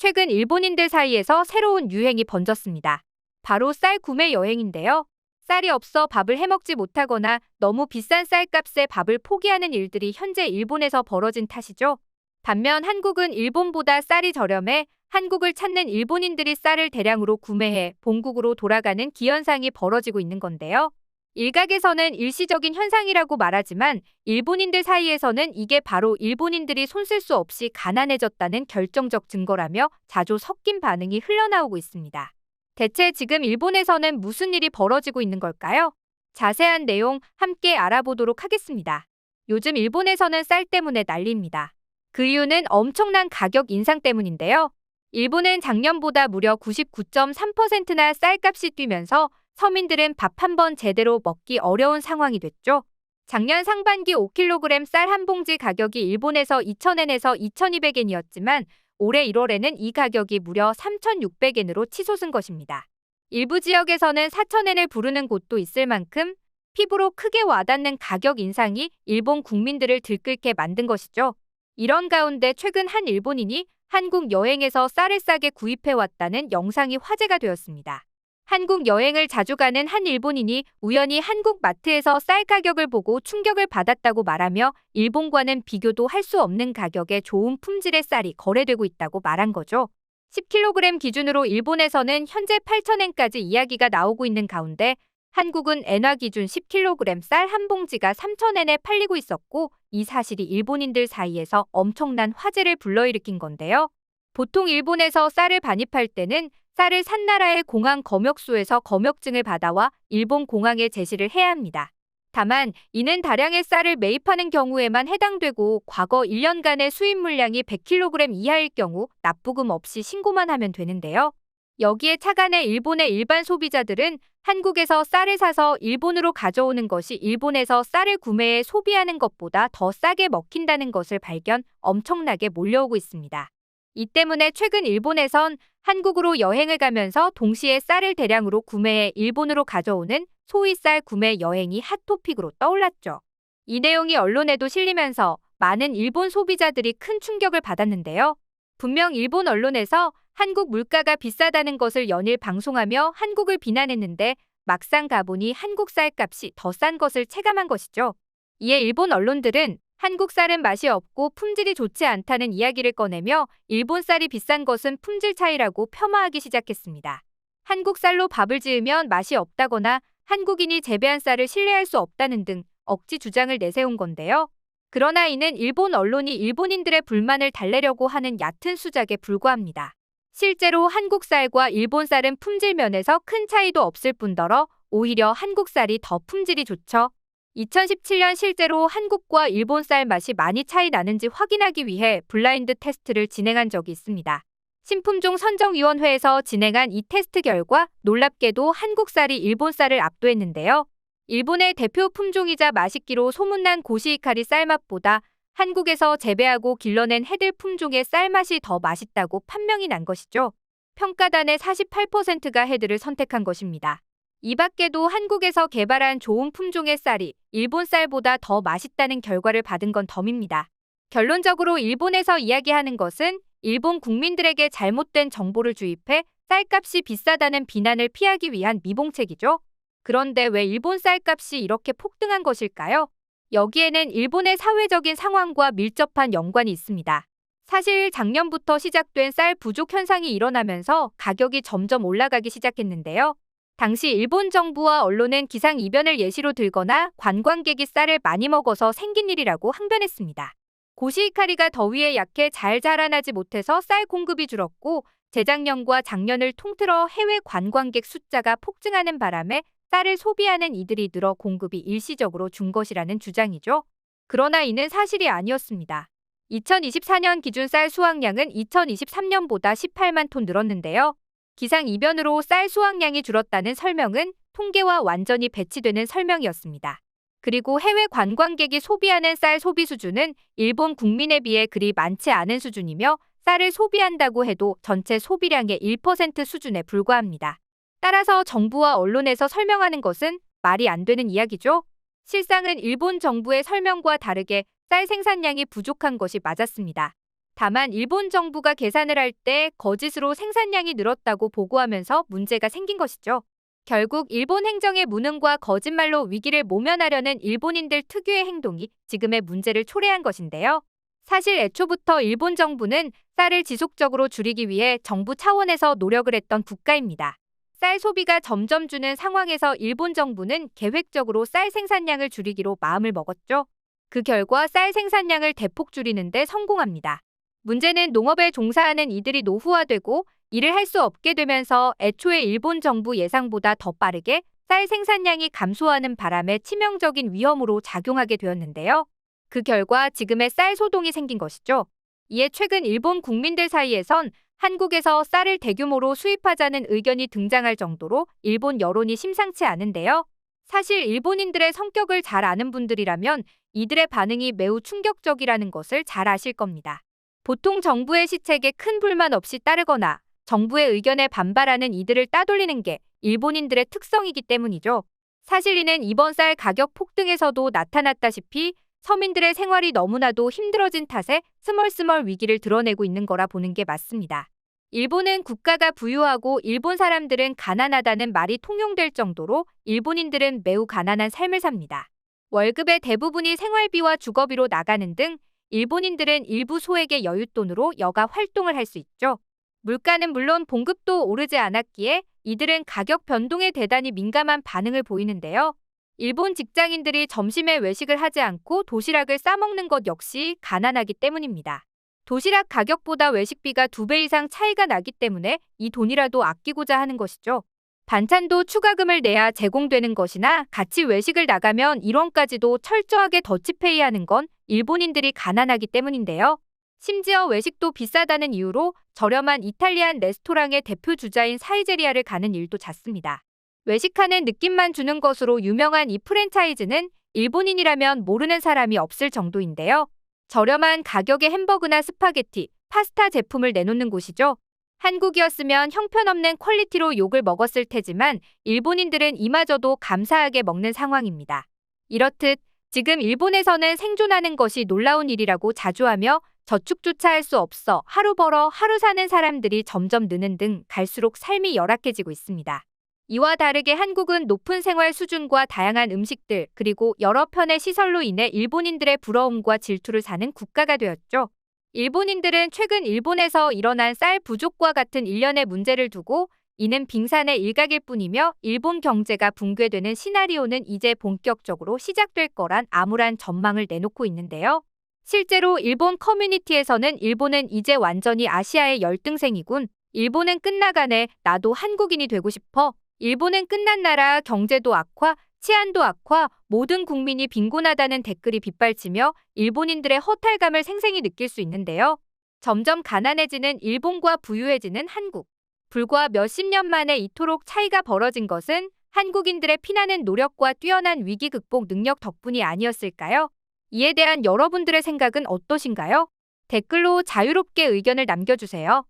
최근 일본인들 사이에서 새로운 유행이 번졌습니다. 바로 쌀 구매 여행인데요. 쌀이 없어 밥을 해먹지 못하거나 너무 비싼 쌀값에 밥을 포기하는 일들이 현재 일본에서 벌어진 탓이죠. 반면 한국은 일본보다 쌀이 저렴해 한국을 찾는 일본인들이 쌀을 대량으로 구매해 본국으로 돌아가는 기현상이 벌어지고 있는 건데요. 일각에서는 일시적인 현상이라고 말하지만 일본인들 사이에서는 이게 바로 일본인들이 손 쓸 수 없이 가난해졌다는 결정적 증거라며 자주 섞인 반응이 흘러나오고 있습니다. 대체 지금 일본에서는 무슨 일이 벌어지고 있는 걸까요? 자세한 내용 함께 알아보도록 하겠습니다. 요즘 일본에서는 쌀 때문에 난리입니다. 그 이유는 엄청난 가격 인상 때문인데요. 일본은 작년보다 무려 99.3%나 쌀값이 뛰면서 서민들은 밥 한 번 제대로 먹기 어려운 상황이 됐죠. 작년 상반기 5kg 쌀 한 봉지 가격이 일본에서 2,000엔에서 2,200엔이었지만 올해 1월에는 이 가격이 무려 3,600엔으로 치솟은 것입니다. 일부 지역에서는 4,000엔을 부르는 곳도 있을 만큼 피부로 크게 와닿는 가격 인상이 일본 국민들을 들끓게 만든 것이죠. 이런 가운데 최근 한 일본인이 한국 여행에서 쌀을 싸게 구입해왔다는 영상이 화제가 되었습니다. 한국 여행을 자주 가는 한 일본인이 우연히 한국 마트에서 쌀 가격을 보고 충격을 받았다고 말하며 일본과는 비교도 할 수 없는 가격에 좋은 품질의 쌀이 거래되고 있다고 말한 거죠. 10kg 기준으로 일본에서는 현재 8,000엔까지 이야기가 나오고 있는 가운데 한국은 엔화 기준 10kg 쌀 한 봉지가 3,000엔에 팔리고 있었고 이 사실이 일본인들 사이에서 엄청난 화제를 불러일으킨 건데요. 보통 일본에서 쌀을 반입할 때는 쌀을 산 나라의 공항 검역소에서 검역증을 받아와 일본 공항에 제시를 해야 합니다. 다만 이는 다량의 쌀을 매입하는 경우에만 해당되고 과거 1년간의 수입 물량이 100kg 이하일 경우 납부금 없이 신고만 하면 되는데요. 여기에 차관해 일본의 일반 소비자들은 한국에서 쌀을 사서 일본으로 가져오는 것이 일본에서 쌀을 구매해 소비하는 것보다 더 싸게 먹힌다는 것을 발견 엄청나게 몰려오고 있습니다. 이 때문에 최근 일본에선 한국으로 여행을 가면서 동시에 쌀을 대량으로 구매해 일본으로 가져오는 소위 쌀 구매 여행이 핫토픽으로 떠올랐죠. 이 내용이 언론에도 실리면서 많은 일본 소비자들이 큰 충격을 받았는데요. 분명 일본 언론에서 한국 물가가 비싸다는 것을 연일 방송하며 한국을 비난했는데 막상 가보니 한국 쌀값이 더 싼 것을 체감한 것이죠. 이에 일본 언론들은 한국 쌀은 맛이 없고 품질이 좋지 않다는 이야기를 꺼내며 일본 쌀이 비싼 것은 품질 차이라고 폄하하기 시작했습니다. 한국 쌀로 밥을 지으면 맛이 없다거나 한국인이 재배한 쌀을 신뢰할 수 없다는 등 억지 주장을 내세운 건데요. 그러나 이는 일본 언론이 일본인들의 불만을 달래려고 하는 얕은 수작에 불과합니다. 실제로 한국 쌀과 일본 쌀은 품질 면에서 큰 차이도 없을 뿐더러 오히려 한국 쌀이 더 품질이 좋죠. 2017년 실제로 한국과 일본 쌀 맛이 많이 차이 나는지 확인하기 위해 블라인드 테스트를 진행한 적이 있습니다. 신품종 선정위원회에서 진행한 이 테스트 결과 놀랍게도 한국 쌀이 일본 쌀을 압도했는데요. 일본의 대표 품종이자 맛있기로 소문난 고시히카리 쌀맛보다 한국에서 재배하고 길러낸 해들 품종의 쌀맛이 더 맛있다고 판명이 난 것이죠. 평가단의 48%가 해들을 선택한 것입니다. 이 밖에도 한국에서 개발한 좋은 품종의 쌀이 일본 쌀보다 더 맛있다는 결과를 받은 건 덤입니다. 결론적으로 일본에서 이야기하는 것은 일본 국민들에게 잘못된 정보를 주입해 쌀값이 비싸다는 비난을 피하기 위한 미봉책이죠. 그런데 왜 일본 쌀값이 이렇게 폭등한 것일까요? 여기에는 일본의 사회적인 상황과 밀접한 연관이 있습니다. 사실 작년부터 시작된 쌀 부족 현상이 일어나면서 가격이 점점 올라가기 시작했는데요. 당시 일본 정부와 언론은 기상이변을 예시로 들거나 관광객이 쌀을 많이 먹어서 생긴 일이라고 항변했습니다. 고시히카리가 더위에 약해 잘 자라나지 못해서 쌀 공급이 줄었고 재작년과 작년을 통틀어 해외 관광객 숫자가 폭증하는 바람에 쌀을 소비하는 이들이 늘어 공급이 일시적으로 준 것이라는 주장이죠. 그러나 이는 사실이 아니었습니다. 2024년 기준 쌀 수확량은 2023년보다 18만 톤 늘었는데요. 기상이변으로 쌀 수확량이 줄었다는 설명은 통계와 완전히 배치되는 설명이었습니다. 그리고 해외 관광객이 소비하는 쌀 소비 수준은 일본 국민에 비해 그리 많지 않은 수준이며 쌀을 소비한다고 해도 전체 소비량의 1% 수준에 불과합니다. 따라서 정부와 언론에서 설명하는 것은 말이 안 되는 이야기죠. 실상은 일본 정부의 설명과 다르게 쌀 생산량이 부족한 것이 맞았습니다. 다만 일본 정부가 계산을 할 때 거짓으로 생산량이 늘었다고 보고하면서 문제가 생긴 것이죠. 결국 일본 행정의 무능과 거짓말로 위기를 모면하려는 일본인들 특유의 행동이 지금의 문제를 초래한 것인데요. 사실 애초부터 일본 정부는 쌀을 지속적으로 줄이기 위해 정부 차원에서 노력을 했던 국가입니다. 쌀 소비가 점점 주는 상황에서 일본 정부는 계획적으로 쌀 생산량을 줄이기로 마음을 먹었죠. 그 결과 쌀 생산량을 대폭 줄이는 데 성공합니다. 문제는 농업에 종사하는 이들이 노후화되고 일을 할 수 없게 되면서 애초에 일본 정부 예상보다 더 빠르게 쌀 생산량이 감소하는 바람에 치명적인 위험으로 작용하게 되었는데요. 그 결과 지금의 쌀 소동이 생긴 것이죠. 이에 최근 일본 국민들 사이에선 한국에서 쌀을 대규모로 수입하자는 의견이 등장할 정도로 일본 여론이 심상치 않은데요. 사실 일본인들의 성격을 잘 아는 분들이라면 이들의 반응이 매우 충격적이라는 것을 잘 아실 겁니다. 보통 정부의 시책에 큰 불만 없이 따르거나 정부의 의견에 반발하는 이들을 따돌리는 게 일본인들의 특성이기 때문이죠. 사실 이는 이번 쌀 가격 폭등에서도 나타났다시피 서민들의 생활이 너무나도 힘들어진 탓에 스멀스멀 위기를 드러내고 있는 거라 보는 게 맞습니다. 일본은 국가가 부유하고 일본 사람들은 가난하다는 말이 통용될 정도로 일본인들은 매우 가난한 삶을 삽니다. 월급의 대부분이 생활비와 주거비로 나가는 등 일본인들은 일부 소액의 여윳돈으로 여가 활동을 할 수 있죠. 물가는 물론 봉급도 오르지 않았기에 이들은 가격 변동에 대단히 민감한 반응을 보이는데요. 일본 직장인들이 점심에 외식을 하지 않고 도시락을 싸먹는 것 역시 가난하기 때문입니다. 도시락 가격보다 외식비가 2배 이상 차이가 나기 때문에 이 돈이라도 아끼고자 하는 것이죠. 반찬도 추가금을 내야 제공되는 것이나 같이 외식을 나가면 1원까지도 철저하게 더치페이하는 건 일본인들이 가난하기 때문인데요. 심지어 외식도 비싸다는 이유로 저렴한 이탈리안 레스토랑의 대표 주자인 사이제리아를 가는 일도 잦습니다. 외식하는 느낌만 주는 것으로 유명한 이 프랜차이즈는 일본인이라면 모르는 사람이 없을 정도인데요. 저렴한 가격의 햄버거나 스파게티, 파스타 제품을 내놓는 곳이죠. 한국이었으면 형편없는 퀄리티로 욕을 먹었을 테지만 일본인들은 이마저도 감사하게 먹는 상황입니다. 이렇듯 지금 일본에서는 생존하는 것이 놀라운 일이라고 자주 하며 저축조차 할 수 없어 하루 벌어 하루 사는 사람들이 점점 느는 등 갈수록 삶이 열악해지고 있습니다. 이와 다르게 한국은 높은 생활 수준과 다양한 음식들 그리고 여러 편의 시설로 인해 일본인들의 부러움과 질투를 사는 국가가 되었죠. 일본인들은 최근 일본에서 일어난 쌀 부족과 같은 일련의 문제를 두고 이는 빙산의 일각일 뿐이며 일본 경제가 붕괴되는 시나리오는 이제 본격적으로 시작될 거란 암울한 전망을 내놓고 있는데요. 실제로 일본 커뮤니티에서는 일본은 이제 완전히 아시아의 열등생이군. 일본은 끝나가네. 나도 한국인이 되고 싶어. 일본은 끝난 나라, 경제도 악화, 치안도 악화, 모든 국민이 빈곤하다는 댓글이 빗발치며 일본인들의 허탈감을 생생히 느낄 수 있는데요. 점점 가난해지는 일본과 부유해지는 한국. 불과 몇십 년 만에 이토록 차이가 벌어진 것은 한국인들의 피나는 노력과 뛰어난 위기 극복 능력 덕분이 아니었을까요? 이에 대한 여러분들의 생각은 어떠신가요? 댓글로 자유롭게 의견을 남겨주세요.